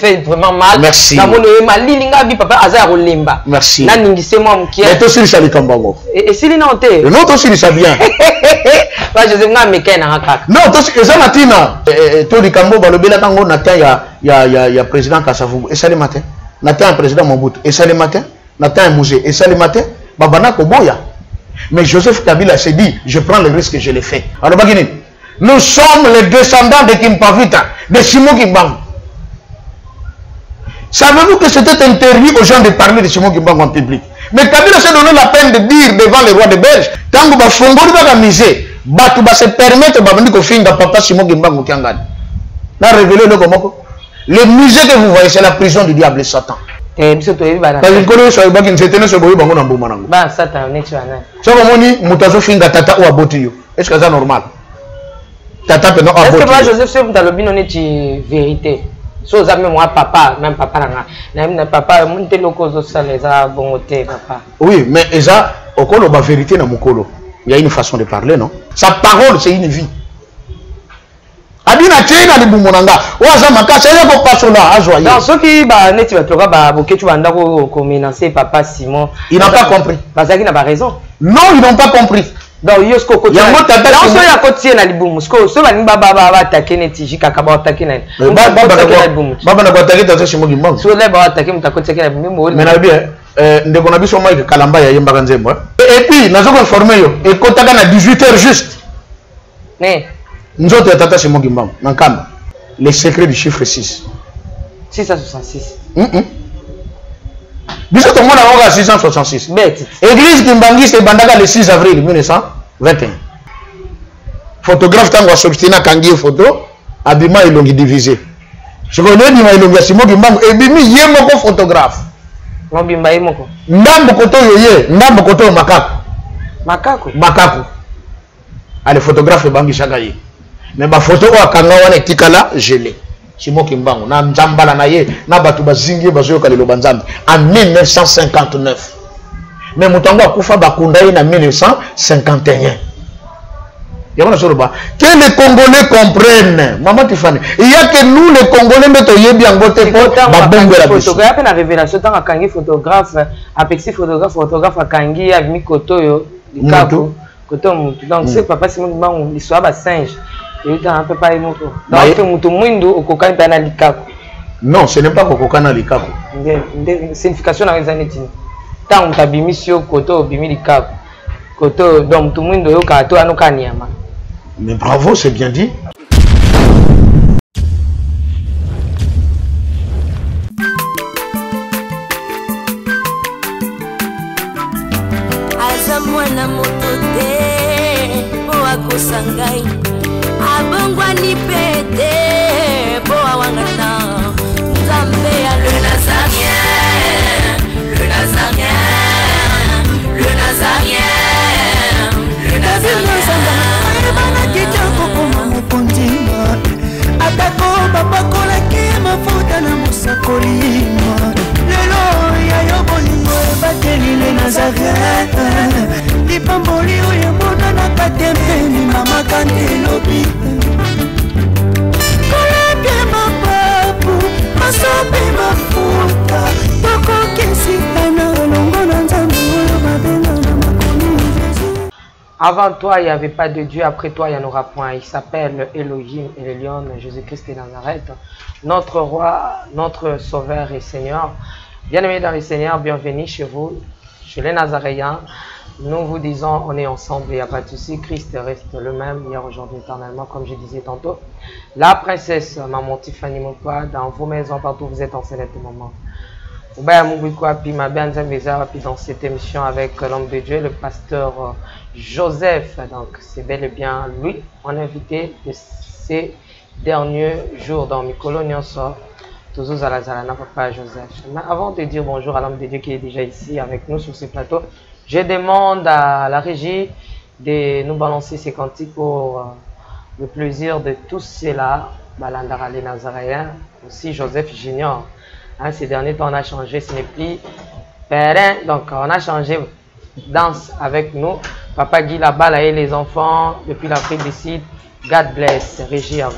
fait vraiment mal. Merci. Merci. Mais toi aussi, ça les cambango. Et si les nantais. Non, toi aussi, ça bien. Non, toi aussi, ça matina. Toi, les cambo, le bel tango, Nathan, il y a président Kassavou. Et ça le matin. Nathan, président Mobutu. Et ça le matin. Nathan, Mouzé. Et ça le matin. Babana Koboya. Mais Joseph Kabila s'est dit, je prends le risque, je l'ai fait. Alors, Bagini, nous sommes les descendants de Kimpavita, de Simon Kimbangu. Savez-vous que c'était interdit aux gens de parler de Simon Kimbangu en public? Mais Kabila s'est donné la peine de dire devant le roi de Belge, tant que Bafongoli va misé, Batu va se permettre de faire papa Simon Kimbangu Kiangani. N'a révélé le comment? Le musée que vous voyez, c'est la prison du diable et Satan. Parce que est-ce que c'est normal? Tata peut not aborter. Est-ce que Joseph Seyoum Talobino n'est vérité? So même moi papa, même papa même papa monte loko ça les a bonté papa. Oui, mais ça au colo ba vérité na mukolo. Il y a une façon de parler, non? Sa parole c'est une vie. Adina tena de bumonanga. Waza makasa ya ko pasola ajoyer. Dans ce qui ba neti ba toka ba boketu banda ko menacer papa Simon. Il n'a pas compris. Parce qu'il n'a pas raison. Non, ils n'ont pas compris. Donc yosko ko ya mota ta so ya ko tie na libumu sko so ba ni baba attaquer neti jika ka ba attaquer na baba na ko attaquer ta Simon Kimbangu so le ba attaquer muta ko tie na libumu mais na bien ndeko na biso Mike Kalamba ya yemba kanzembo et puis nazo ko informer yo et kotaka na 18h juste né nzoto ya tata Simon Kimbangu nankamba les secrets du chiffre 6 666 biso to mona oga 666 bête église Kimbangu c'est bandaka le 6 avril 1921 photographe tango asobstina kangi photo abima ilongi divisé je connais ni ilongi Simon Kimbangu ebimi yemoko photographe mobimba yemoko ndambo koto yoye ndambo koto makako ale photographe bangi chaka ye mais ba photo o akanga wana tikala gelé Simon Kimbangu na nzambala na ye na batu bazingi bazoyoka lelo banzambe en 1959 mais mutango akufa bakunda ye na 1951 yabona soroba que les Congolais comprennent maman Tiffany il y a que nous les Congolais meto yebi en bote po ba bongo la biso photographe na révélation tant akangi photographe apexi photographe akangi ya mikoto yo likaku koto mutu donc c'est papa Simon Kimbangu l'histoire ba singe. Non, ce n'est pas Kokokana Likaku. Signification dans les années. Tant que tu as mis sur Koto, Bimi Likaku. Koto, donc tout le monde est au Kato, à nos Kanyama. Mais bravo, c'est bien dit. Abongwani pete boa wangata Nzambe ya le Nazarien le Nazarien bana kitoko koma mukondima atako babako la kema futa na musakolima lelo ya yobolingo bateli le Nazarien lipamboli oyo mona na katempeni mama kandelobi koleke mapapu masope mafuta tokokesitana longo na nzambe oyo babenga na makomi Jésus. Avant toi, il n'y avait pas de Dieu. Après toi, il n'y en aura point. Il s'appelle Elohim et le lion, Jésus-Christ de Nazareth, notre roi, notre sauveur et Seigneur. Bien-aimés dans le Seigneur, bienvenue chez vous, chez les Nazaréens. Nous vous disons, on est ensemble, il n'y a pas de souci. Christ reste le même, hier, aujourd'hui, éternellement, comme je disais tantôt. La princesse, maman Tiffany Mokwa, dans vos maisons, partout, vous êtes en ce moment. Dans cette émission avec l'homme de Dieu, le pasteur Joseph. Donc, c'est bel et bien lui, mon invité de ces derniers jours dans Mikolo Nyonso. Toujours à la Zalana, papa Joseph. Mais avant de dire bonjour à l'homme de Dieu qui est déjà ici avec nous sur ce plateau, je demande à la régie de nous balancer ces cantiques pour le plaisir de tous ceux-là, Balandara les Nazaréens, aussi Joseph Junior. Hein, ces derniers temps, on a changé, ce n'est plus Perrin, donc on a changé danse avec nous. Papa Guy Labala et les enfants, depuis l'Afrique du Sud, God bless, régie à vous.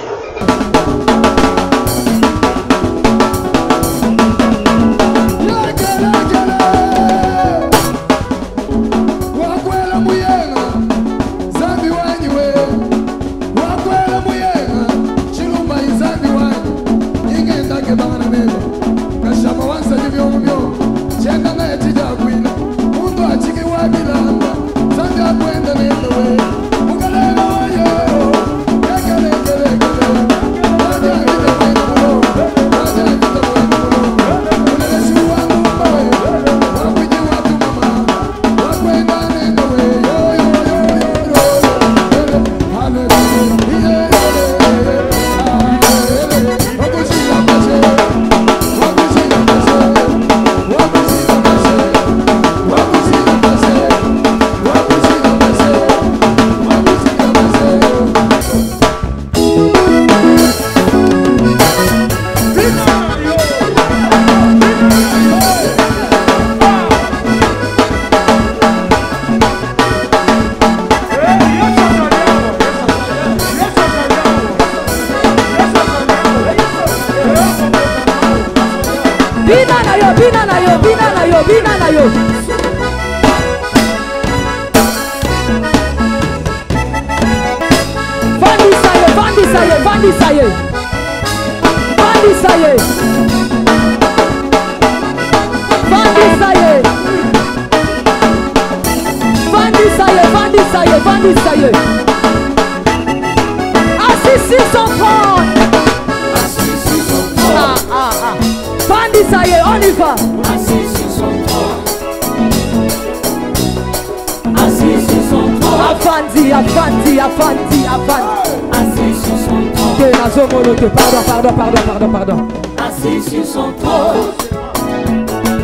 Pardon. Assis sur son trône.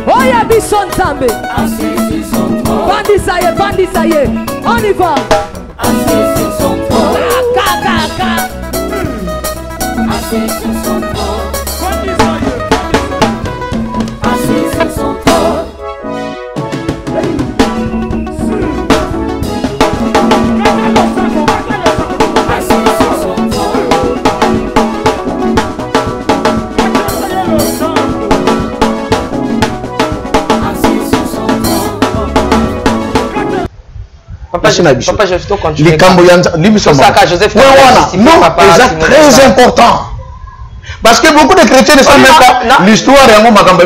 Oh, il y a Bisson Zambé. Assis sur son trône. Bandi, ça y est, on y va. Assis sur son trône. Assis sur son trône. Assis sur son trône. Papa, je vais continuer. Les Camboyanais, Joseph, non, c'est très important. Parce que beaucoup de chrétiens ne savent même pas l'histoire et comprendre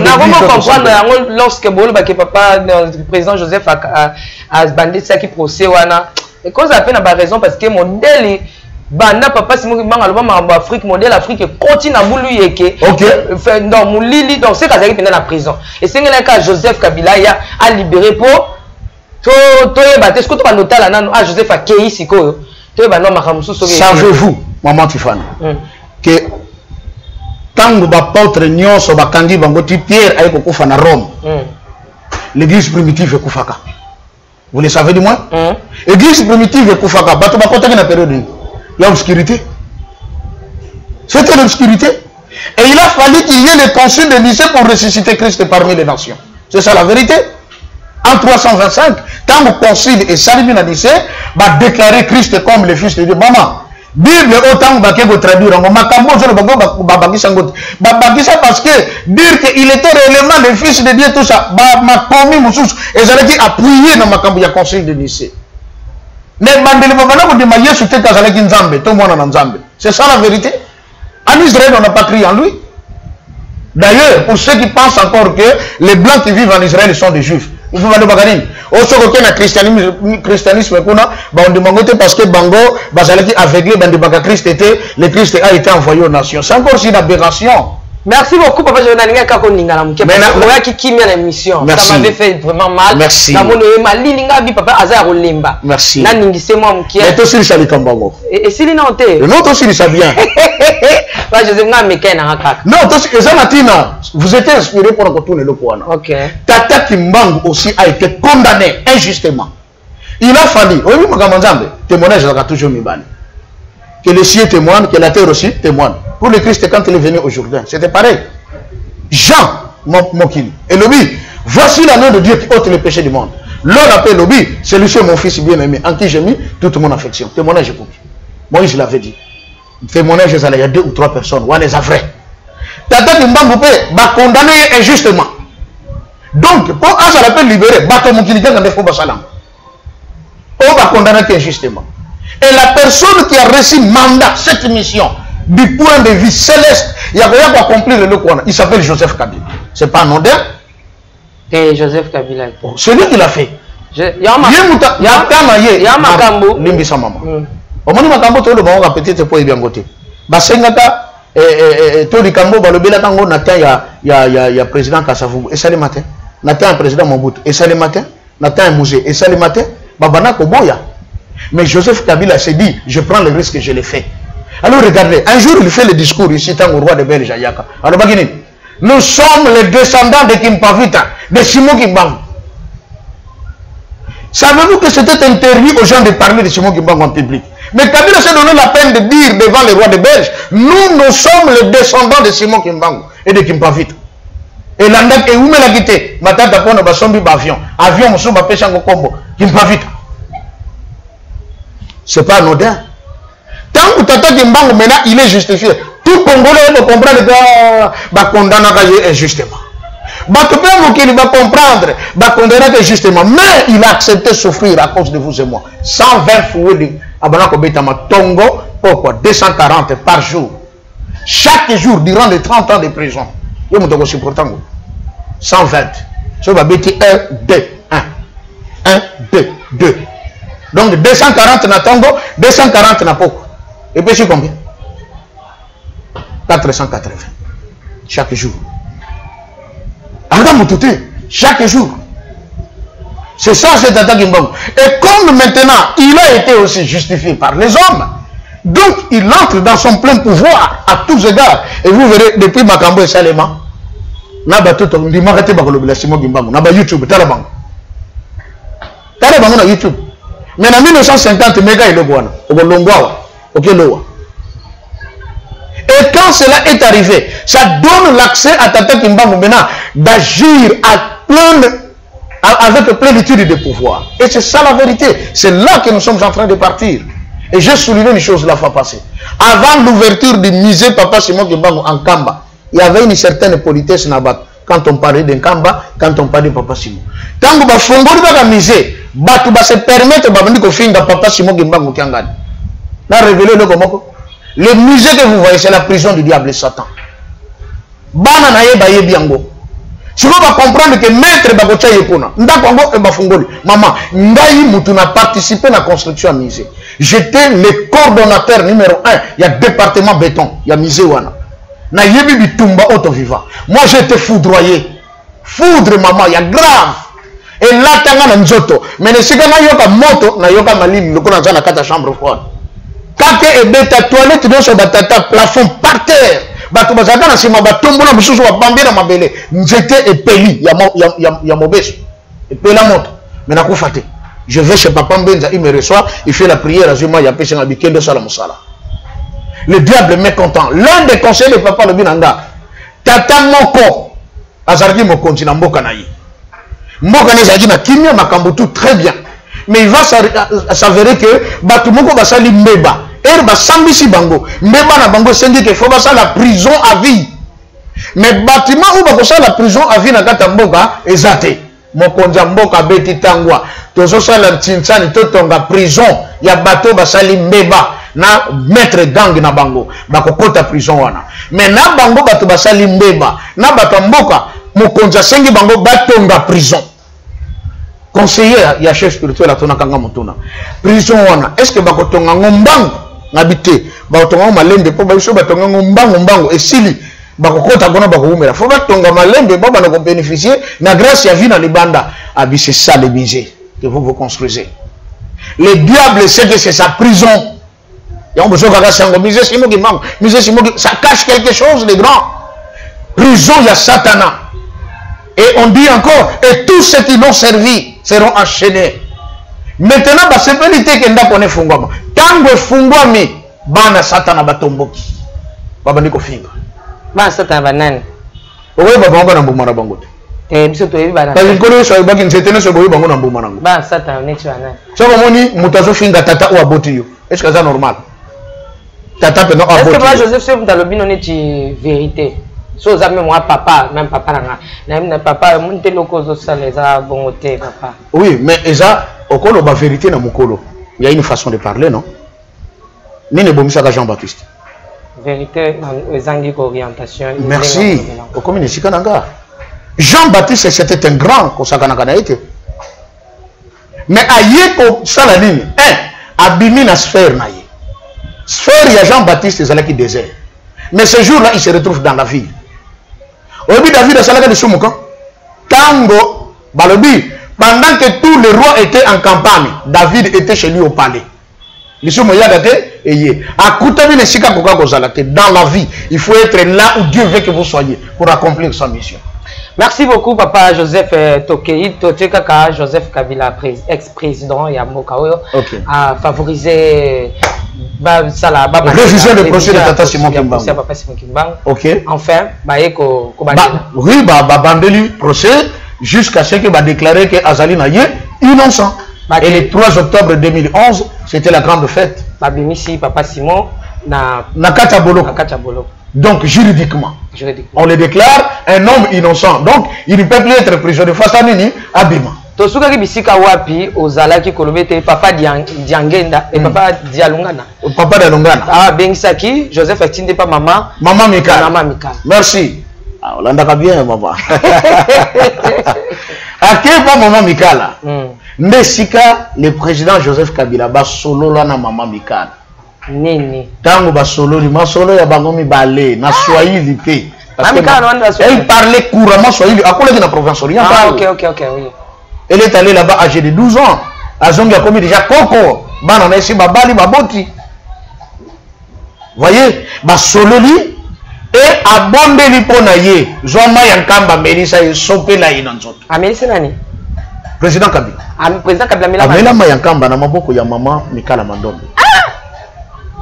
lorsque le président Joseph a bandé ça qui procède. Et cause à peine à raison parce que mon modèle banda papa si mon Afrique modèle Afrique continue à vouloir que dans mon lili donc c'est qu'à dans la prison et c'est que Joseph Kabila a libéré pour est-ce que tu vas noter là Joseph a kéi siko savez-vous maman Tifana que tant que l'apôtre Nyonso bakandi bangoti Pierre a été na Rome l'église primitive est Koufaka. Vous le savez du moins l'église primitive est Koufaka. Bato bakota na période l'obscurité. C'était l'obscurité. Et il a fallu qu'il y ait le concile de Nicée pour ressusciter Christ parmi les nations. C'est ça la vérité. En 325, quand le concile est salué à Nicée, va déclarer Christ comme le Fils de Dieu. Maman, Bible autant que vous traduire, parce que dire qu'il était réellement le Fils de Dieu, tout ça, m'a commis et j'allais dire appuyer dans le concile de Nicée. C'est ça la vérité. En Israël, on n'a pas crié en lui. D'ailleurs, pour ceux qui pensent encore que les blancs qui vivent en Israël sont des juifs, il faut aller bagariner. Au second le christianisme, on demande parce que Bango, Bazalaki aveuglé, le Christ a été envoyé aux nations. C'est encore une aberration. Merci beaucoup, papa. Je l'émission. Ça m'avait fait vraiment mal. Merci. Merci. Mais toi aussi, ça Kambango. Et si non, toi aussi, ça vient. Non, vous êtes inspiré pour retourner le point. Ok. Tata Kimbang aussi a été condamné injustement. Il a fallu, témoignage a toujours mis ban. Que les cieux témoignent, que la terre aussi témoigne. Pour le Christ, quand il est venu au Jourdain, c'était pareil. Jean, Mokili, et Lobi, voici l'agneau de Dieu qui ôte les péchés du monde. L'homme appelle Lobi, c'est lui mon fils bien-aimé, en qui j'ai mis toute mon affection. Témoignage pour qui Moïse l'avait dit. Témoignage, il y a 2 ou 3 personnes, on est vrai. Tata Kimbangoupe va condamner injustement. Donc, pour un ça l'appelle libérer, bateau Mokili, quand on est faux, on va condamner injustement. Et la personne qui a reçu mandat, cette mission, du point de vue céleste, il y a rien pour accomplir le Kouana. Il s'appelle Joseph Kabila. C'est pas anodin. Et Joseph Kabila. C'est lui qui l'a fait. Il y a Makambo. Limbisa maman. Au moment où Makambo, tout le monde a peut-être pour y bien goûter. Basengata, tout le Kambo, le Bélatango, Nathan, il y a président Kassavou. Et ça le matin. Nathan, président Mobutu. Et ça le matin. Nathan, Mouzé. Et ça le matin. Babana Koboya. Mais Joseph Kabila s'est dit, je prends le risque, je l'ai fait. Alors regardez, un jour il fait le discours ici, tant au roi de Belge, Ayaka. Alors nous sommes les descendants de Kimpavita, de Simon Kimbangu. Savez-vous que c'était interdit aux gens de parler de Simon Kimbangu en public? Mais Kabila s'est donné la peine de dire devant le roi de Belge, nous sommes les descendants de Simon Kimbangu et de Kimpavita. Et l'andak et où me l'a quitté? Matata pona basombi avion. Avion musuba peshango kombo. Kimpavita. C'est pas anodin. Tant que Tata Kimbangu maintenant il est justifié. Tout Congolais va comprendre que va condamner injustement. Il va comprendre, va condamner injustement. Mais il a accepté de souffrir à cause de vous et moi. 120 fouets de Abanako Betama Tongo, pourquoi 240 par jour. Chaque jour durant les 30 ans de prison. Il y a supportant 120. Ça va bêter 1, 2, 1. 1, 2, 2. Donc 240 na Tongo, 240 na Poko. Et puis c'est combien? 480. Chaque jour. Chaque jour. C'est ça cet attaque Kimbangu. Et comme maintenant, il a été aussi justifié par les hommes, donc il entre dans son plein pouvoir à tous égards. Et vous verrez, depuis Makambo et Salema, Naba tout on dit m'arrêtez Bakolobila Simon Kimbangu, Naba YouTube, Talabango. Talabango na YouTube. Mais en 1950, méga il est bon. Ok, Loa. Et quand cela est arrivé, ça donne l'accès à Tata Kimbangu maintenant d'agir avec plénitude de pouvoir. Et c'est ça la vérité. C'est là que nous sommes en train de partir. Et j'ai souligné une chose la fois passée. Avant l'ouverture du musée Papa Simon Kimbangu en Kamba, il y avait une certaine politesse là-bas. Quand on parlait d'un Kamba, quand on parlait de Papa Simon. Tant que vous faites un musée, vous se permettre de faire Papa Simon Kimbangu Kiangani. Là, révélez le comment. Le musée que vous voyez, c'est la prison du diable et Satan. Bana na yeba yebi yango. Si vous va comprendre que maître bagocha yekona, ndakongo e bafungoli. Maman, ngai mutu na participé à la construction du musée. J'étais le coordonnateur numéro 1. Il y a département béton, il y a musée wana. Na yebi bitumba auto vivant. Moi j'étais foudroyé. Foudre maman, il y a grave. Et là tanga na nzoto. Mais ne sika na yoka moto, na yoka malili lokona za na kata chambre froide. Quand et bêta toilette dans son batata plafond par terre. Bato bazaka na sima batombo na mususu wa bambé na mabele. Njete et peli ya mobes. Et puis la moto. Mais na kufate. Je vais chez Papa Mbenza, il me reçoit, il fait la prière à Zuma, il a pêché un bikendo salamosala. Le diable est mécontent. L'un des conseils de Papa le Binanga, Tata Moko, Azardi Mokonti na Mboka na yi. Mboka na Zadi na Kimia Makambutu très bien. Mais il va s'avérer que Batumoko va salir Mbeba. Et va sambisi bango. Mbeba na bango sengi qu'il faut passer la prison à vie. Mais bâtiment où va passer la prison à vie na kata Mboka ezate. Mokonja Mboka beti tangwa. Tozo sala tintsani totonga prison. Ya bateau va salir Mbeba. Na maître gang na bango. Bakokota prison wana. Mais na bango bato va salir Mbeba. Na bato Mboka. Mokonja sengi bango batonga prison. Conseiller, il y a chef spirituel à Tonakanga Motuna. Prison wana. Est-ce que bakotonga ngombango n'habité? Bakotonga malembe po baisho batonga ngombango et sili bakokota gona bakoumela. Faut batonga malembe baba na bénéficier na grâce ya vie na libanda. Abi c'est ça le musée que vous construisez. Le diable sait que c'est sa prison. Il y a besoin de musée Simon Kimbangu. Musée Simon ça cache quelque chose de grand. Prison il y a Satana. Et on dit encore, et tous ceux qui l'ont servi seront enchaînés. Maintenant, c'est vérité que nous avons fait. Tant que fungwami, bana Satana batomboki. Babandiko finga. Bana Satana banane. Owe babanga na mbuma na bangote. Biso to yebana. Parce que les gens qui nzetene so boyi bango na mbuma na ngo. Bana Satana nechi banane. So bamoni mutazo finga tata ou aboti yo. Est-ce que c'est normal? Tata pe no aboti. Est-ce que moi Joseph c'est mutalobi no nechi vérité? So za même moi papa, même papa nanga. Na papa monte loko zo sala za bongote papa. Oui, mais eza okolo ba vérité na mukolo. Il y a une façon de parler, non? Nene bomisa ka Jean-Baptiste. Vérité, ezangi orientation. Merci. Au commune Sikananga. Jean-Baptiste, c'était un grand Kosakanaka été. Mais Ayeko Salanine, abimi na sphère naïe. Sphère, il y a Jean-Baptiste, c'est là qui désert. Mais ce jour-là, il se retrouve dans la ville. Au début, David a salaka de Soumoukan. Tango, Balobi, pendant que tous les rois étaient en campagne, David était chez lui au palais. Dans la vie, il faut être là où Dieu veut que vous soyez pour accomplir sa mission. Merci beaucoup, Papa Joseph Tokei, Joseph Kabila, ex-président Yamokaoyo, a favorisé révision du procès de Tata Simon Kimbang. Enfin, oui, Bandeli procès jusqu'à ce qu'il va déclarer que Azali Naye innocent. Et le 3 octobre 2011, c'était la grande fête. Papa Simon Nakata Bolo. Donc juridiquement, on le déclare un homme innocent. Donc il ne peut plus être prisonnier face à Nini Abima. Tosuka bisika wapi ozalaki kolobete papa Diangenda et papa Dialungana. Papa Dialungana. Ah Bengisaki, Joseph atinde pas maman. Maman Mikal. Maman Mikal. Merci. Ah, on l'a bien maman. À quel pas maman Mikala? Nesika le président Joseph Kabila ba solo la na maman Mikal. Nini. Tango ba solo ni masolo ya bangomi balé na Swahili pe. Elle parlait couramment Swahili. À quoi la province orientale? Ah OK, oui. Elle est allée là-bas âgée de 12 ans. Azongi a commis déjà Coco. Bana na esi babali baboti. Voyez, ba sololi et abondeli pona ye. Zoma yankamba melisa esopela ina nzoto. Amelisa nani? Président Kabila. Président Kabila Amela mayankamba na maboko ya maman Mikala Mandombe.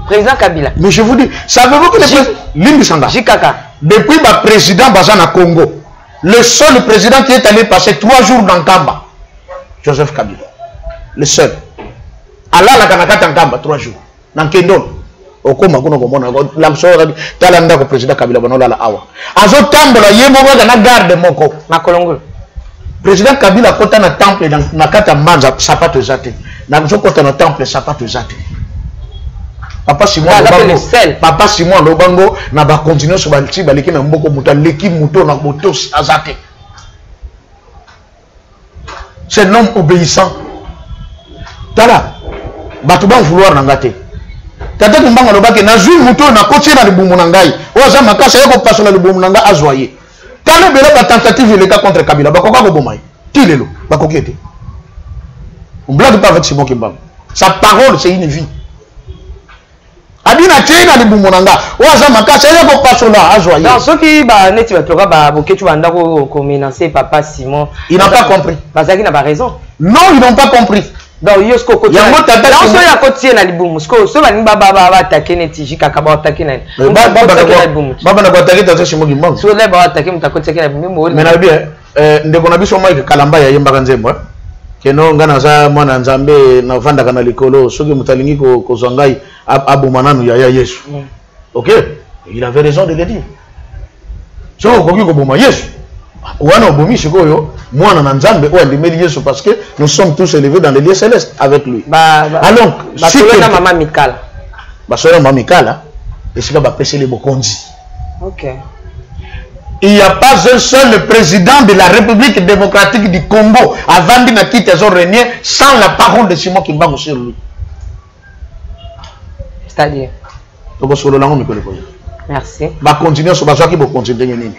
Président Kabila. Mais je vous dis, savez-vous que le président Limbisanga depuis le président Bazana Congo, le seul président qui est allé passer 3 jours dans Kamba, Joseph Kabila. Le seul. Allah la Kanakata Kamba 3 jours. Dans Kendon. Okoma kuna komona lamso talanda ko président Kabila banola la awa. Azo tambola yemo na garde moko na Kolongolo. Président Kabila kota na temple na kata manza sapato zate. Na zo kota na temple sapato zate. Papa Simon Papa Simon Lobango na ba continuer sur balti baliki na mboko muta leki muto na moto azate. C'est un homme obéissant. Tala batu ba vouloir na ngate. Tata kumbanga lobake na zui muto na koti na libumu na ngai. Oza makasa yako paso na libumu na ngai azwaye. Tala bela ba tentative le cas contre Kabila bakoka ko bomai. Tilelo bakokete. On blague pas avec Simon Kimbang. Sa parole c'est une vie. Abina tena libumonanga waza makasa yako pasola azwa. Non, ceux qui ba neti ba toka ba boketu banda ko menacer papa Simon. Il n'a pas compris. Parce qu'il n'a pas raison. Non, ils n'ont pas compris. Donc yosko ko. Yango tata. Non, so ya ko tie na libumu. So ba nimba ba attaquer neti jika ka ba attaquer na. Baba na ko attaquer tata Simon Kimbang. So le ba attaquer mutako tie na libumu. Mais na bien ndeko na biso Mike Kalamba ya yemba kanzembo. Keno ngana za mwana nzambe na vanda kana likolo soki mutalingi ko zangai abomananu ya Yesu. OK, il avait raison de le dire. So koki ko boma Yesu. Wana obomi sikoyo mwana na nzambe o ndimeli Yesu parce que nous sommes tous élevés dans les lieux célestes avec lui. Alors, si maman Mikala. Basora maman Mikala et sika ba pese le bokonzi. OK. Il n'y a pas un seul président de la République démocratique du Congo avant de quitter son régné sans la parole de Simon Kimbang sur lui. C'est-à-dire merci. Va continuer sur bazo qui va continuer nini.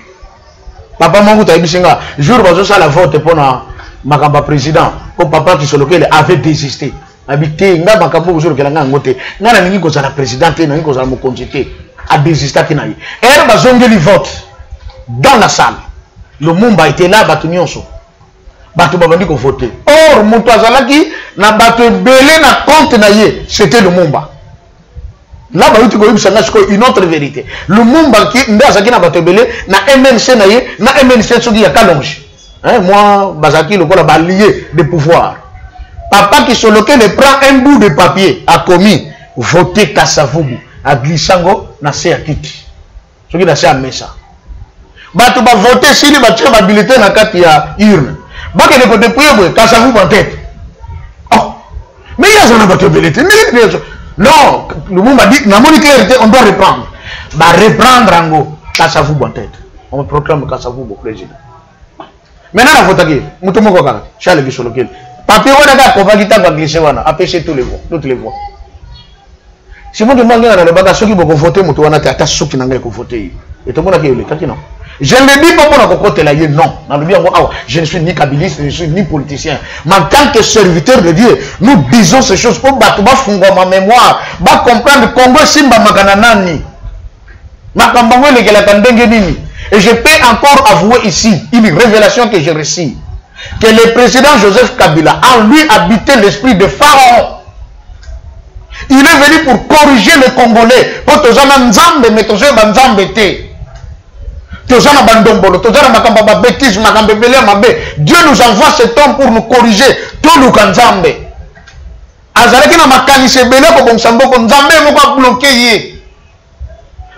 Papa Mangu tabisinga jour bazo ça la vote pour na makamba président pour papa qui sur lequel avait désisté. Habité nga makambo jour que nga ngote. Nga na ningi ko za la présidente na ningi ko za mo consulter a désisté kinayi. Et bazo ngeli vote. Dans la salle, le Mumba était là, Batu Nyonso. Batu Babandi ko voté. Or, Moutou Azalaki, na Batu Belé na compte na ye, c'était le Mumba. Là, Batu Koyib Sangasko, une autre vérité. Le Mumba qui, Ndazaki na Batu Belé, na MNC na ye, na MNC Sogi ya Kalonge. Moi, Bazaki, le quoi la lié de pouvoir. Papa qui sur lequel il prend un bout de papier, a commis, voter Kassavubu, a Glissango, na se à Kiti. Sogi na se à Mesa. Batu ba voter si li batu ba habilité na kati ya urne. Ba ke ne ko dépouiller boy Kassavubu en tête. Oh. Mais il y a une habilité. Non, le monde m'a dit na moni clarité on doit reprendre. va reprendre Ango Kasavubu en tête. On proclame Kasavubu président. Maintenant, la vote qui Moutomo Kokara, Charles Gisolokel. Papier, on a Kovagita va glisser, on a apêché toutes les voix. Si vous demandez à la bagage qui vont voter, vous avez un tas qui n'ont pas voté. Et tout le monde a dit, non. Je ne le dis pas pour la côté là, non. Je ne suis ni kabiliste, je ne suis ni politicien. Mais en tant que serviteur de Dieu, nous disons ces choses pour battre ma mémoire, pour comprendre Congo Simba Makananani. Et je peux encore avouer ici une révélation que j'ai reçue. Que le président Joseph Kabila, en lui habitait l'esprit de Pharaon. Il est venu pour corriger les Congolais. Pour tous les Nzambe, mais tous les Nzambe. Dieu nous envoie cet homme pour nous corriger. Tout le Nzambe.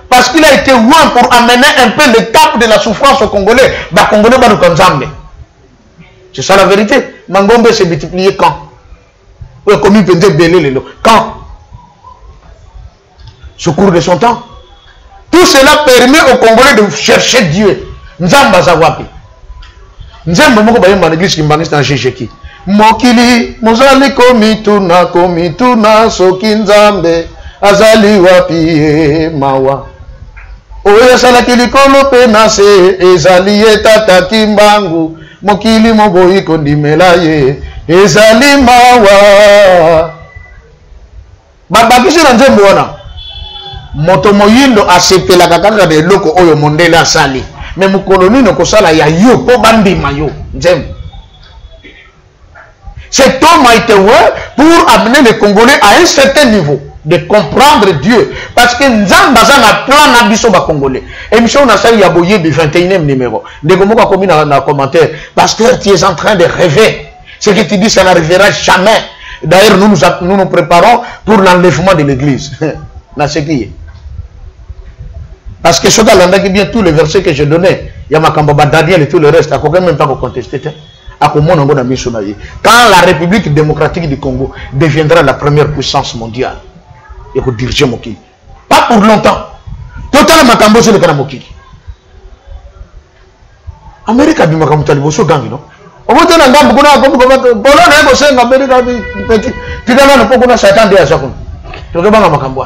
Parce qu'il a été loin pour amener un peu le cap de la souffrance aux Congolais. C'est ça la vérité. Mangombe s'est multiplié quand? Quand? Au cours de son temps. Tout cela permet aux Congolais de chercher Dieu. Nzamba zawapi. Nzamba moko bayemba l'église qui mbangisi na Jéjeki. Mokili mozali komituna soki Nzambe azali wapi mawa. Oyo asalaki likolo pe na se ezali etata kimbangu. Mokili moboyi kondimela ye ezali mawa. Babakisi na Nzambe wana. Moto moyindo asepelaka kaka de loko oyo mondele asali. Mais mukolo nino kosala ya yo po bandima yo. Nzembe. Cet homme a été pour amener les Congolais à un certain niveau de comprendre Dieu. Parce que Nzamba a plan na biso ba Congolais. Émission na sali ya boye du 21e numéro. Ndegomoko a commis dans commentaire. Pasteur, tu es en train de rêver. Ce que tu dis, ça n'arrivera jamais. D'ailleurs, nous nous préparons pour l'enlèvement de l'église. Parce que ce gars-là, qui bien tous les versets que je donnais, il y a Makamba Daniel et tout le reste, il ne même pas contester. Quand la République démocratique du Congo deviendra la première puissance mondiale, il faut diriger Mokili. Pas pour longtemps. Total Makambo sur le canal Mokili. Amérique a dit Makambo Taliboso Gangi, non? Au bout d'un an, Pologne a bossé en Amérique, tu ne peux pas s'attendre à ça. Tu ne peux pas Makambo.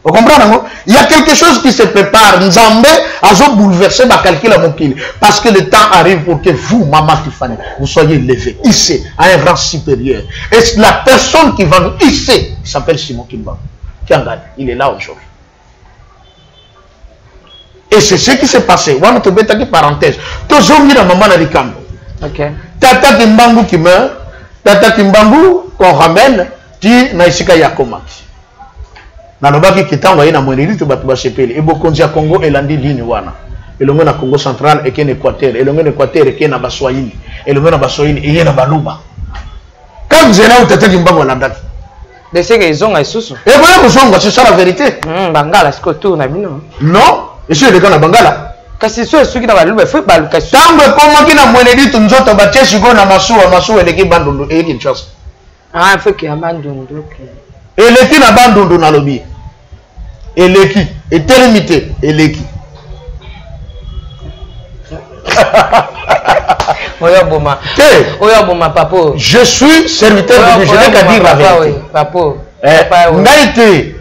Vous comprenez? Il y a quelque chose qui se prépare. Nzambe a bouleversé ma calcul à Mokili. Parce que le temps arrive pour que vous, Maman Tiffany, vous soyez levés, hissés à un rang supérieur. Et la personne qui va nous hisser s'appelle Simon Kimba. Il est là aujourd'hui. Et c'est ce qui s'est passé. On va te mettre une parenthèse. Toujours mis dans Maman Narikambo. Tata Kimbangu qui meurt. Tata Kimbangu qu'on ramène. Tu Naïsika Yakomati. Nanobaki kitamba ina mweneli to batu ba sepeli e bokonzi ya Congo elandi lini wana elongo na Congo central et ken Équateur elongo na Équateur et ken na Baswahili elongo na Baswahili et na Baluba quand zela utataki mbango landaki de ce que ils ont isusu et voilà kusonga c'est ça la vérité bangala siko tu na bino non et c'est le cas na bangala kasi so suki na Baluba faut baluka tango koma kina mweneli to nzoto bacheshi go na masuwa eleki bandundu eleki Kinshasa faut que abandundu eleki na bandundu na lobi eleki éternité eleki papa je suis serviteur de Dieu je n'ai qu'à dire la vérité papa ngaite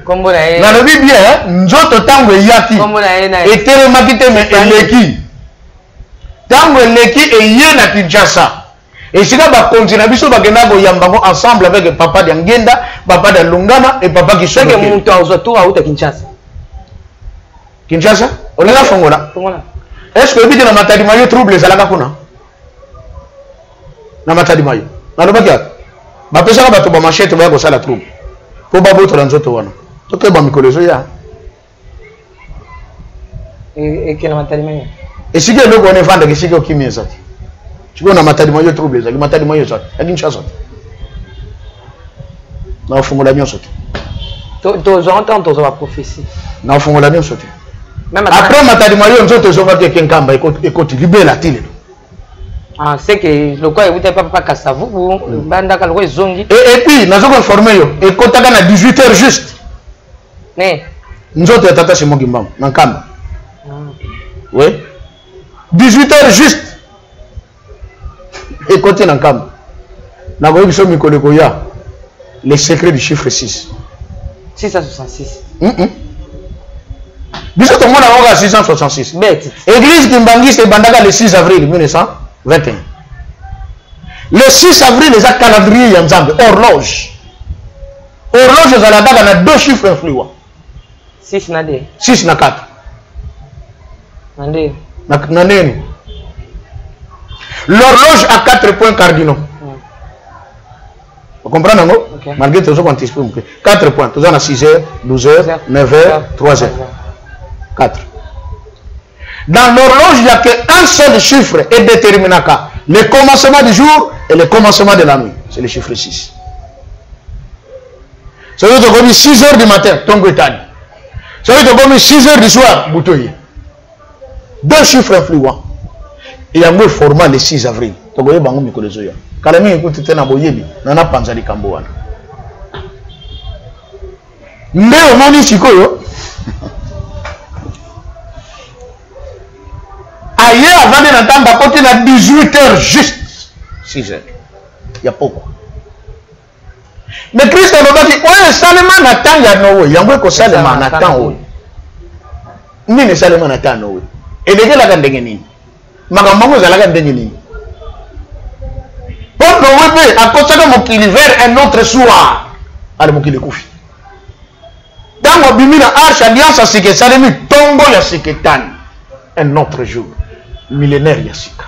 na lobi bien nzoto tango eyaki etelemaki te mais eleki tango eleki eye na Kinshasa. Et si nous continuons à ensemble avec papa de Ngenda, papa de Lungana et papa qui sont à Kinshasa. Kinshasa? On est là, Fongola. Est-ce que vous avez Matadi Mayo trouble les Alakakuna? Na Matadi Mayo. Na Lobakia. Ma personne va te machette, va go la trouble. Pour Babo Transoto wana. To ke ba mikolezo ya. Et que na Matadi Mayo. Et si que le go ne vendre que si que okimieza. Tu vois, on a matadi moyo trouble, ça. Matadi moyo ça. Il y a une chose. Non, faut la mieux sauter. J'entends la prophétie. Non, faut la mieux sauter. Après matadi moyo, on saute sur votre kenkamba et continue libérer la télé. Ah, c'est que le quoi vous n'avez pas Kasavu, banda kaloi zongi. Et puis, nous avons formé yo. Et quand on a 18h juste. Mais Nous autres, tata c'est moi qui m'en Nankamba. Oui. 18h juste. Écoutez Nankamba. Nagoye qui Mikolekoya. Les secrets du chiffre 6. 666. Biso tout le monde a 666. Église Kimbangi c'est Bandaga le 6 avril 1921. Le 6 avril, les calendrier Yanzambe, horloge. Horloge, ils ont 2 chiffres influents. 6 na 2. 6 na 4. L'horloge a 4 points cardinaux. Vous comprenez, non? Okay. Malgré tout ce qu'on anticipe, 4 points. Tout ça, 6h, 12h, 9h, 3h. 4. Dans l'horloge, il n'y a qu'un seul chiffre et déterminant. Le commencement du jour et le commencement de la nuit. C'est le chiffre 6. Ça veut dire que 6 h du matin, Tongo Etani. Ça veut dire que 6 h du soir, Boutoye. 2 chiffres influents. Et il y a un format le 6 avril. Tongo Ebango Mikolezoya. Kalami écoute tena boyebi, nana panzali kamboana. Ndeo moni sikoyo. Aïe, avant de n'entendre à côté de 18 h juste 6 h. Il y a beaucoup. Mais Christ a dit, oui, Salman n'attend ya Noé. Il y a un peu que Salman n'attend. Ni Salman n'attend Noé. Et les gens la gardent ni. Magambo la gardent ni. Pour Noé, à côté de mon kilivère un autre soir. Allez, mon kilikoufi. Dans mon bimina arche alliance à ce que Salemi tombe ya Seketan. Un autre jour. Millénaire Yassika.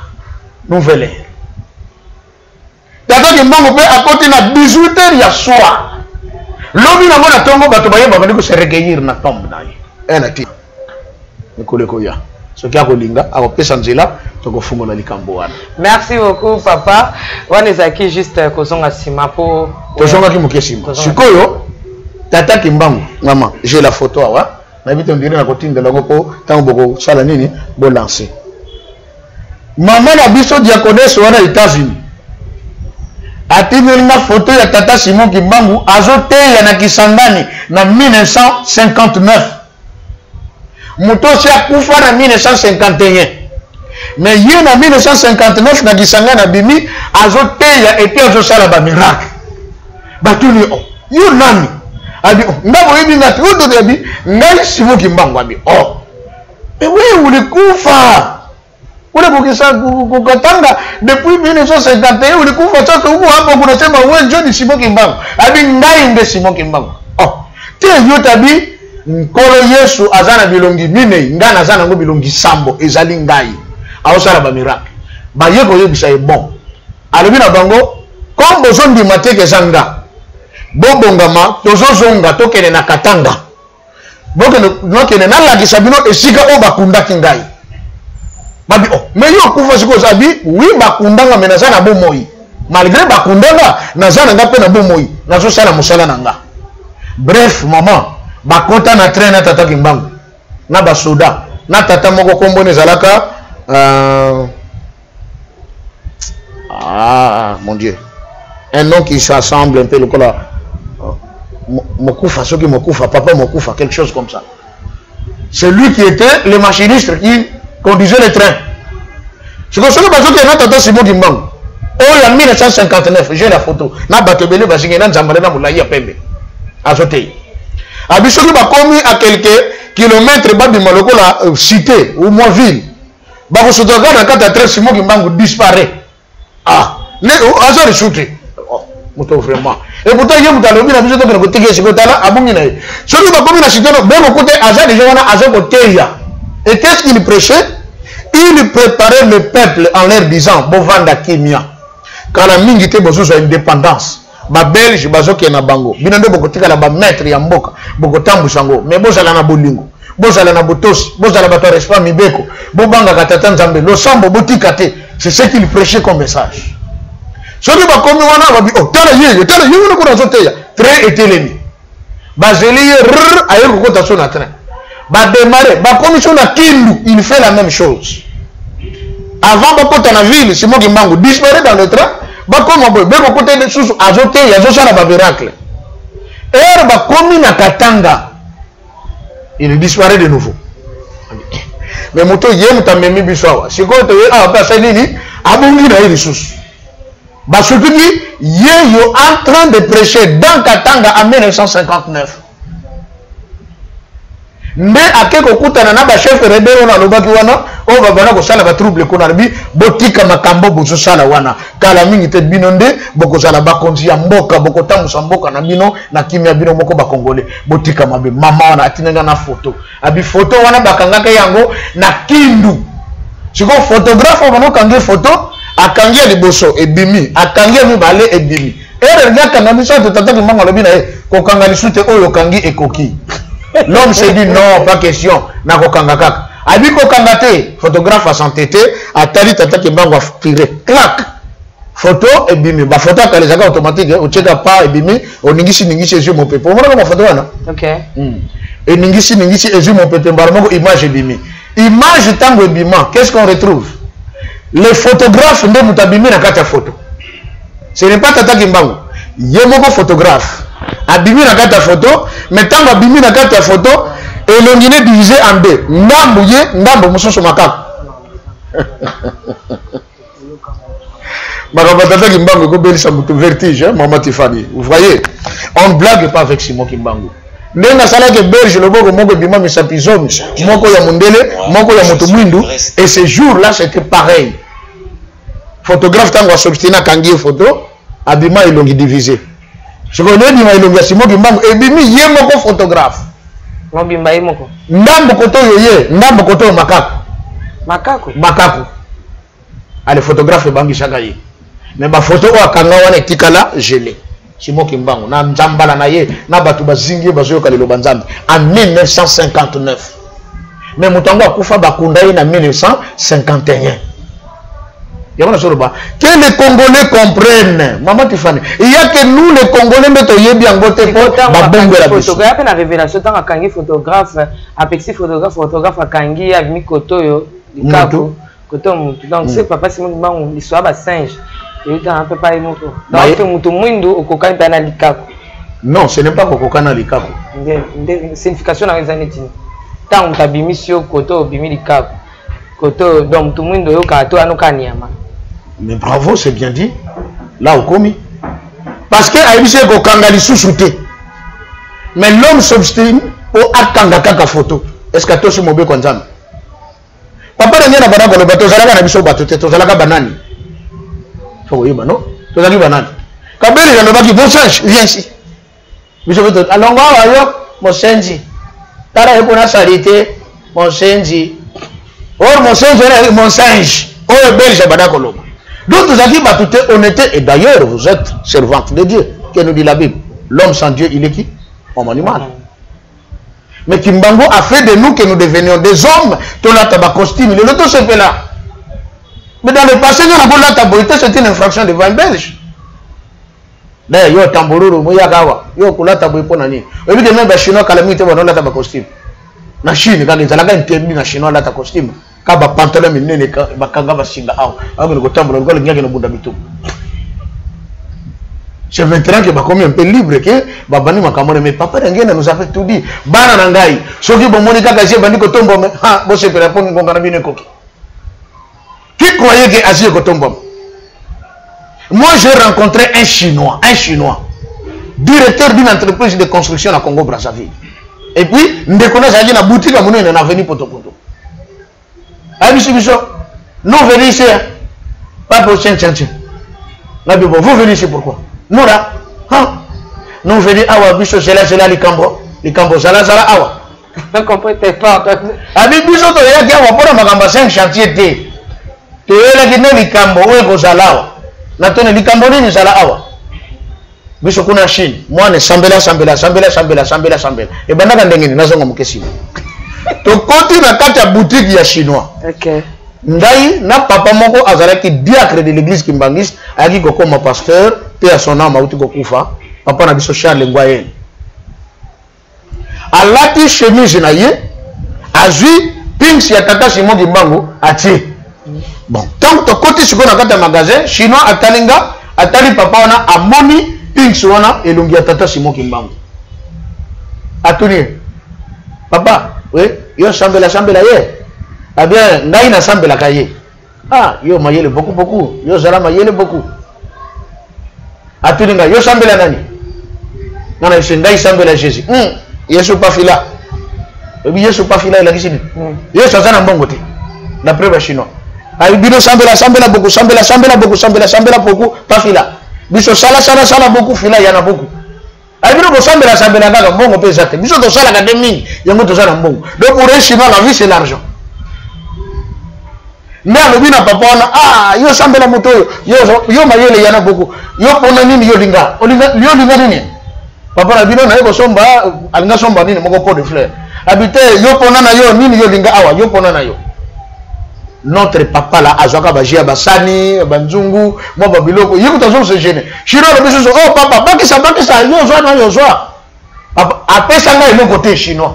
Nouvelle ère. D'accord, on peut à côté de 18 h il y a soir. L'homme n'a pas de tombe, il va se recueillir dans la tombe. Un ati. Nikolekoya. Ce qui a kolinga, a opé sanzela, toko fungo na likambo wana. Merci beaucoup papa. Wanezaki juste kozonga sima po. Tozonga ki muke sima. Sikoyo tata kimbangu maman, j'ai la photo awa. Na bito ndire na kotinda longo po tango boko sala nini bo lancer. Maman na biso diaconesse wana États-Unis. Atimeli na photo ya tata Simon Kimbangu azoteya na Kisangani na 1959. Mutosi akufa na 1951. Mais yé na 1959 na Kisangani na bimi azoteya et puis azosala ba miracle. Batuli oh, yo nani? Abi oh, ndabo yebi ngati odo debi ngai Simon Kimbangu abi oh. Mais oui, ulikufa. Ule kukisa kukatanga depuis 1951 ulikufa sasa huko hapo kunasema wewe John Simon Kimbangu. Abi ngai nde Simon Kimbangu. Oh. Te yo tabi nkolo Yesu azana bilongi mine ngana azana ngo bilongi sambo ezali ngai. Aosala ba miracle. Ba yeko yebisa e bon. Alobi na bango comme bozondi mateke zanga. Bobongama tozozonga tokene na Katanga. Bokene na la kisabino esika o bakundaki ngai. Babi oh, mais yo kufa siko zabi, oui bakundanga menaza na bomoi. Malgré bakundanga, nazana nga pe na bomoi, nazo sala musala nanga. Bref, maman, bakota na train na tata Kimbangu. Na basoda, na tata moko kombo nezalaka mon Dieu. Un nom qui s'assemble un peu le cola. Mokufa, ceux qui Mokufa, papa Mokufa, quelque chose comme ça. C'est lui qui était le machiniste qui conduisait le train. C'est comme ça que je suis tata Simon Kimbangu. Oh, en 1959, j'ai la photo. Na batobele basinge na nzambale na mulayi ya pembe. Azote. Abisoki ba komi à quelques kilomètres ba de maloko la cité ou moins ville. Ba ko sotoka na kata train Simon Kimbangu disparaît. Ah, les azori shooté. Oh, moto vraiment. Et pourtant il y a mutalobi na biso to ko tike sikotala abungi na. Soki ba komi na cité no beno côté azali jona azoko teya. Et qu'est-ce qu'il prêchait? Il préparait le peuple en leur disant Bovanda Kimia. Quand la mingité bozo indépendance, ba Belge bazoki na bango. Binande bokotika la ba maître ya mboka, bokotambu sango. Mais bozala na bolingo, bozala na botosi, bozala bato respect mibeko, bobanga katata nzambe, lo sambo botika te. C'est ce qu'il prêchait comme message. Soki ba komi wana ba bi oh tala yeye no ko nazoteya. Train était l'ennemi. Ba zeli rrr aye ko kota so na train. Ba démarrer, ba commission na Kindu, il fait la même chose. Avant de porter la ville, Simon Kimbangu disparaît dans le train, ba comme boy, be ko côté de sous azote, ya zo sala ba miracle. Er ba komi na Katanga. il disparaît de nouveau. Mais moto yem tamemi biswa. Si ko to a pasa nini abongi na ressources. Bah surtout dit yo en train de prêcher dans Katanga en 1959. Mais à quelque kutana na ba chef rebelle na lobaki wana o babana ko sala ba trouble ko na bi botika makambo bozo sala wana kala mingi te binonde boko sala ba konzi ya mboka boko tamusa mboka na bino na kimia bino moko ba congolais botika mabe mama wana atinanga na photo abi photo wana bakangaka yango na kindu siko photographe wana kange photo akangia liboso ebimi akangia mibale ebimi ere ngaka na miso tataki manga lobi na ko kanga lisute oyo kangi ekoki. L'homme s'est dit non, pas question. Na kokanga kaka. Abi kokanga te, photographe a s'entêté, a tali tata ki bango a tiré. Clac. Photo et bimi. Ba photo ka les aga automatique, o cheka pas et bimi, o ningisi ezu mon pepe. Mona ma photo wana. OK. Et ningisi ezu mon pepe mbaramo image et bimi. Image tango bima, qu'est-ce qu'on retrouve? Les photographes nde mutabimi na kata photo. Ce n'est pas tata ki bango. Yemoko photographe. Abimi na kata photo, mais tant abimi na kata photo, et l'ongine est divisé en deux. Ndambo ye, ndambo musoso makako. Marabatata Kimbango, go belisa mutu vertige, hein, Maman Tiffany. Vous voyez, on ne blague pas avec Simon Kimbango. Nenga sala ke belge le boko moko bima misapizomi, moko ya mundele, moko ya moto mwindu, et ce jour-là c'était pareil. Photographe tango s'obstina kangi photo, abima ilongi divisé. Je connais ni mailonga Simon Kimbango et bimi ye moko photographe. Mobimba ye moko. Ndambo koto yoye, ndambo koto makako. Makako. Makako. Allez photographe bangi chaka ye. Mais ba photo o akanga wana etikala gelé. Simon Kimbango na nzambala na ye na batu bazingi bazoyoka lelo banzambe en 1959. Mais mutango akufa bakunda ye na 1951. Que les Congolais comprennent. Maman Tiffany, il y a que nous les Congolais mettons bien voter pour la photographe la révélation tant Kangi photographe apexi photographe à Kangi a mis koto Likaku koto mutu donc c'est papa Simon Kimbango l'histoire ba singe et il un peu pas émoto donc mutu mwindu okoka mpana Likaku. Non, ce n'est pas kokoka na Likaku. Signification na rezaneti tant mutabimisio koto bimi Likaku koto donc mutu mwindu yo kato anoka nyama. Mais bravo, c'est bien dit. Là au commis. Parce que Aïbise Kokanga sous-souté. Mais l'homme s'obstine au Akanga Kaka photo. Est-ce que tu es mobile comme ça? Papa n'a rien à faire avec le bateau. Zalaka n'a biso bateau. Tu zalaka banani. Faut y non? Tu zalaka banani. Kabeli il y a le bon singe. Viens ici. Biso bateau. Alors moi ayo mon singe. Tara est pour la charité mon singe. Or mon singe. Oh belge banakolo. Donc vous avez battu honnêteté et d'ailleurs vous êtes servante de Dieu. Que nous dit la Bible? L'homme sans Dieu, il est qui? Homme animal. Mais Kimbango a fait de nous que nous devenions des hommes. Ton tabac costume, le loto se fait là. Mais dans le passé, nous avons la taboïté, c'est une infraction devant un belge. D'ailleurs, yo tambourou, mouyagawa, yo kula taboï pour nani. Et puis même les Chinois calamité vont la tabac costume. Na Chine, quand ils allaient interdire na Chinois la tabac costume. Kaba pantalon minene bakanga basinga awo awo kotambola ngolo ngaki no bunda bitu. C'est maintenant que bakomi un peu libre que babani makamone mais papa ngena nous a fait tout dit bana nangai soki bomoni kaka je bandi kotombo me ha bo se pera pon ngona bine koki. Qui croyait que Asie kotombo? Moi j'ai rencontré un chinois directeur d'une entreprise de construction à Congo Brazzaville. Et puis ndekona zaji na boutique à monene na avenue Potopoto. Non, venez ici. Pas pour chien. Vous venez ici pourquoi? Nous là. Non, venez awa biso c'est là Likambo. Likambo zala awa. Ne comprenez pas. Abi biso to ya kia wapona magamba 5 chantier te. Te yela kine Likambo we ko zala awa. Na tone Likambo ni zala awa. Biso kuna Chine. Moi ne sambela. E banaka ndengeni nazonga mukesi. To koti na kati ya boutique ya chinois. OK. Ndai na papa moko azalaki diacre de l'église Kimbangis ayaki kokoma pasteur pe à son âme auti kokufa papa na biso Charles Ngwayen. Alati chemise na ye azui pinks ya tata Simon Kimbango atie. Bon, tant to koti siko na kati ya magasin chinois atalinga atali papa wana amoni pinks wana elongi ya tata Simon Kimbango. Atuni. Papa oui yo sambela ye ah bien ngai na sambela kaye ah yo mayele beaucoup yo zala mayele beaucoup atuninga yo sambela nani nana ngai sambela Jésus Yesu pas fila Yesu pas fila la kisini yo sazana mbongo te d'après les chinois ay bino sambela beaucoup sambela beaucoup pas fila biso sala beaucoup fila yana beaucoup ay bino bo sambela kaka mbongo pesa te biso to sala ka demi yango to sala mbongo donc pour les chinois la vie c'est l'argent mais alobi na papa wana yo sambela moto yo mayele yana beaucoup yo pona nini yo linga nini papa na bino na yo somba alinga somba nini moko pot de fleur habité yo pona na yo nini yo linga awa yo pona na yo notre papa là azwaka bajia basani banzungu mo babiloko yiko tozo se gêner chino le biso oh papa bakisa yo zwa papa apesa nga ile côté chinois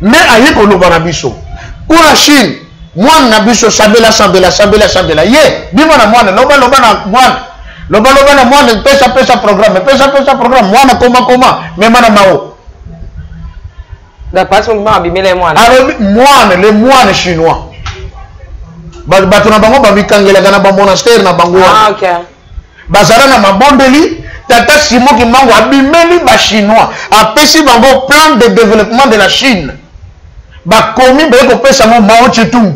mais ayiko lo bana biso kuna Chine mwana na biso sambela ye bimo na mwana loba na mwana pesa programme mwana koma mema na mao da passe mwa bimele mwana alors le mwana chinois bato na bango babikangela na ba monastère na bango OK bazara na mabondeli tata Simon Kimbangu abimeli ba chinois apesi bango plan de développement de la Chine ba komi ba ko pesa mo Mao Tse-tung.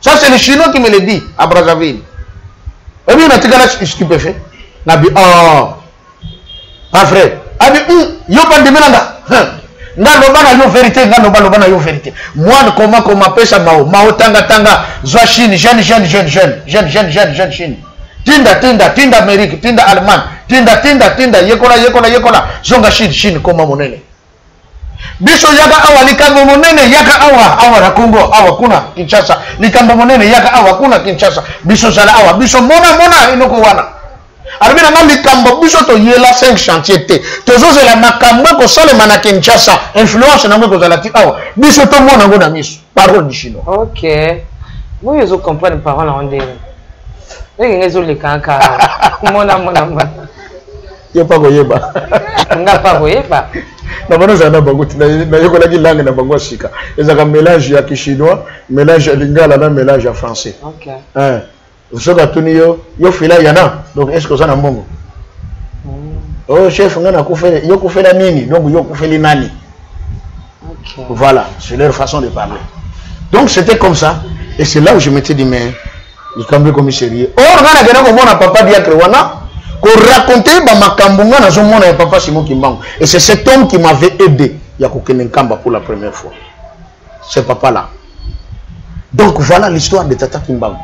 Ça c'est le chinois qui me le dit à Brazzaville. Et bien on a tigala stupéfait na bi pas vrai abi yo pas de melanda nga loba na yo vérité moi comment pesa Mao tanga zwa Chine jeune Chine tinda Amérique tinda Allemagne tinda yekola zonga Chine koma monene biso yaka awa likambo monene yaka awa na Congo awa kuna Kinshasa likambo monene yaka awa kuna Kinshasa biso zala awa biso mona inoko wana arabina nga likambo biso to yela 5 chantier te tozo la makambo ko salema na Kinshasa influence na ngo zala ti awa biso to mona ngo na miso parole du chinois. OK vous yo comprendre parole en ndenge ngenge zo le kanka mona yo pa koyeba nga pa koyeba na bana za na bango na yokola ki langue na bango sika ezaka mélange ya chinois mélange ya lingala na mélange ya français. OK soka tuni yo fila yana donc est-ce que ça na mbongo oh chef ngana kufela yo kufela nini donc yo kufeli nani. OK voilà c'est leur façon de parler donc c'était comme ça et c'est là où je m'étais dit mais il cambe commissariat or ngana gena ko mona papa dia krewana ko raconter ba makambo ngana zo mona ya papa Simon Kimbangu et c'est cet homme qui m'avait aidé ya ko kenenkamba pour la première fois ce papa là donc voilà l'histoire de Tata Kimbangu.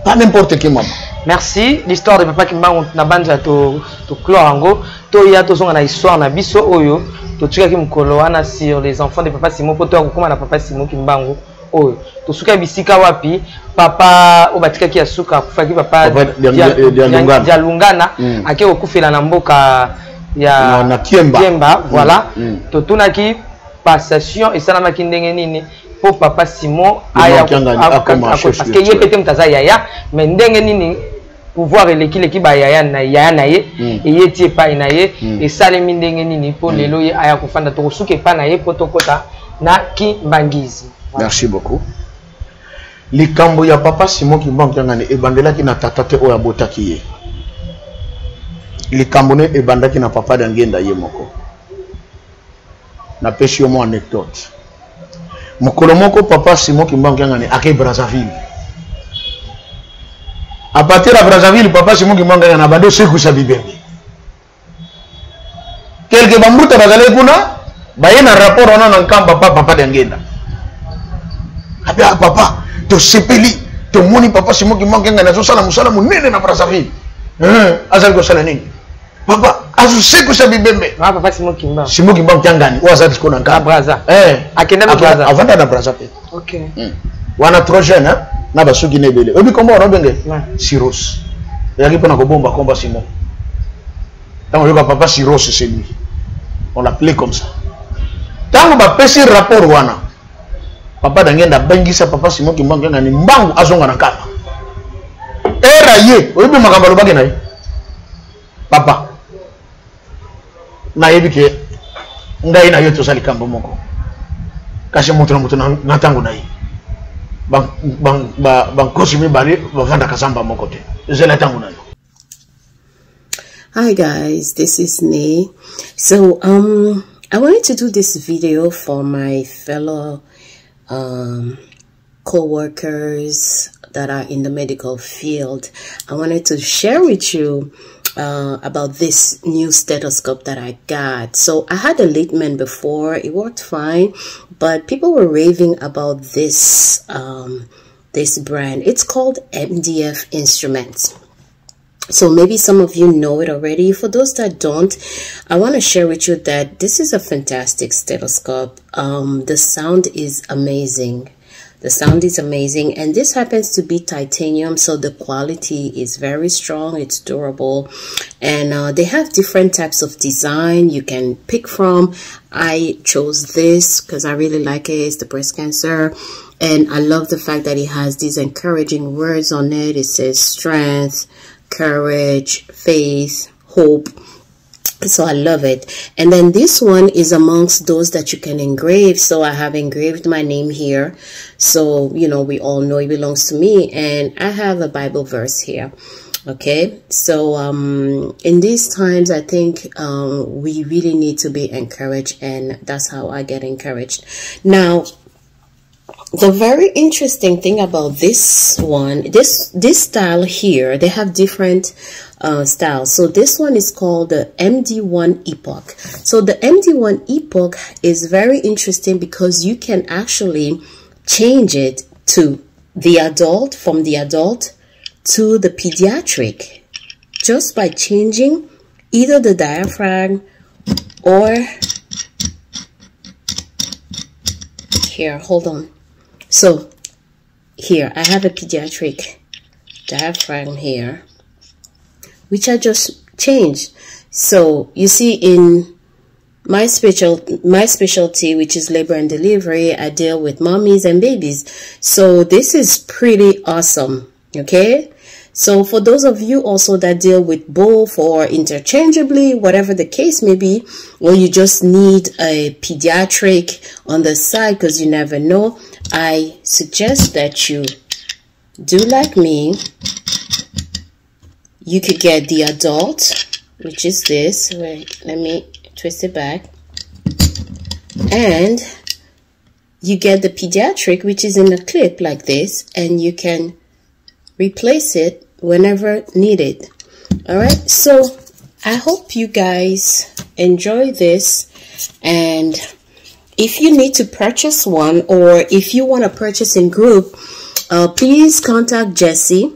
Pas n'importe qui maman. Merci l'histoire de papa Kimbangu na banja to clorango to ya to zonga na histoire na biso oyo to tuka ki mukolo wana sur les enfants de papa Simon poto akoma na papa Simon Kimbangu oyo to suka bisika wapi papa obatika ki asuka kufaki papa dia lungana ake okufela na mboka ya na Kiemba voilà to tunaki passation et ça na kindenge nini pour papa Simon aya parce que yé pété mtaza yaya mais ndenge nini pouvoir eleki ba yaya na ye et yeti pa na ye et salemi ndenge nini pour lelo ye aya kufanda to suke pa na ye potokota na Kimbangizi. Merci beaucoup. Likambo ya papa Simon Kimbangu ngane ebandela ki na tata te oya botaki ye. Likambo ne ebandaki na papa d'angenda ye moko. Na pesi mo anecdote. Mokolo moko papa Simon Kimbangu ngane ake Brazzaville. À partir de Brazzaville papa Simon Kimbangu ngane abado seku sa bibembe. Quelque bambuta bazale kuna bayena rapport ona na nkamba papa d'angenda. Abia papa to sepeli to moni papa Simon Kimbangu ngane zo sala musala munene na Brazzaville. Azali ko sala nini? Papa azu seku sa bibembe. Papa Simon Kimbangu. Simon Kimbangu ngani wazati ko na nkamba Brazza. Akenda na Brazza. Avanda na Brazza pe. OK. Wana trop jeune hein na basuki nebele. Obi kombo robenge. Siros. Yaki pona ko bomba komba Simon. Tant yoka papa Siros c'est lui. On l'appelait comme ça. Tant ba pesi rapport wana. Papa d'angenda bangisa papa Simon Kimbangu ngani mbangu azonga na kama. Era ye, obi makamba lobage na ye. Papa. Na yebi ke ngai na yo to sali kambo moko. kasi moto na moto na tango na yi bang kosi mibale bavanda kasamba moko te ezela tango na yo. Hi guys, this is Ne. So I wanted to do this video for my fellow co-workers that are in the medical field. I wanted to share with you about this new stethoscope that I got. So I had a Littmann before, it worked fine, but people were raving about this this brand. It's called MDF Instruments. So maybe some of you know it already. For those that don't, I want to share with you that this is a fantastic stethoscope. The sound is amazing. The sound is amazing, and this happens to be titanium, so the quality is very strong, it's durable, and they have different types of design you can pick from. I chose this because I really like it. It's the breast cancer, and I love the fact that it has these encouraging words on it. It says strength, courage, faith, hope. So I love it. And then this one is amongst those that you can engrave. So I have engraved my name here, so you know, we all know it belongs to me, and I have a Bible verse here. Okay, so in these times, I think we really need to be encouraged, and that's how I get encouraged. Now, the very interesting thing about this one, this style here, they have different styles. So this one is called the MD1 Epoch. So the MD1 Epoch is very interesting because you can actually change it to the adult, from the adult to the pediatric, just by changing either the diaphragm or here, hold on. So here I have a pediatric diaphragm here, which I just changed. So you see, in my specialty, which is labor and delivery, I deal with mommies and babies. So this is pretty awesome. Okay, so for those of you also that deal with both or interchangeably, whatever the case may be, or you just need a pediatric on the side because you never know, I suggest that you do like me. You could get the adult, which is this. Wait, let me twist it back. And you get the pediatric, which is in a clip like this, and you can replace it whenever needed. All right, so I hope you guys enjoy this, and if you need to purchase one, or if you want to purchase in group, please contact Jesse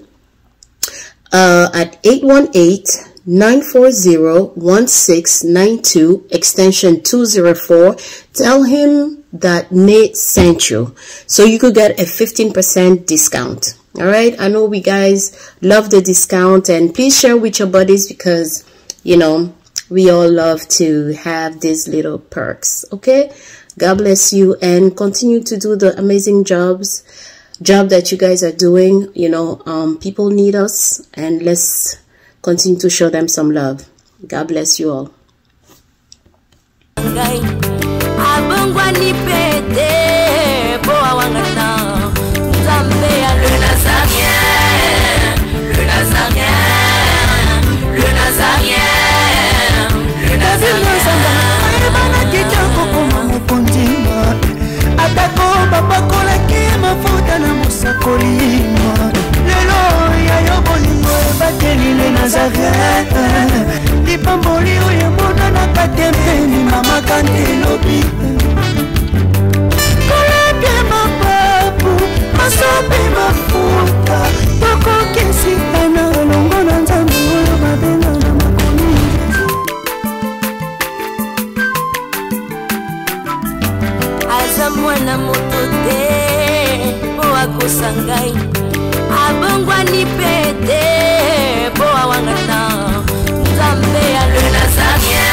at 818-940-1692 extension 204. Tell him that Nate sent you, so you could get a 15% discount. All right, I know we guys love the discount, and please share with your buddies because, you know, we all love to have these little perks. Okay, God bless you, and continue to do the amazing job that you guys are doing. You know, people need us, and let's continue to show them some love. God bless you all. Atako babakola ki mafuta na musakolima lelo ya yobolingo batelile Nazareth lipamboli oyo mona na katembeni mama kantelobi koleke mapapu masope mafuta tokokesitana longo na nzambe oyo babenga na makomi mwana moto te po akosangai abongwa ni pete po awangata nzambe ya le Nazarien.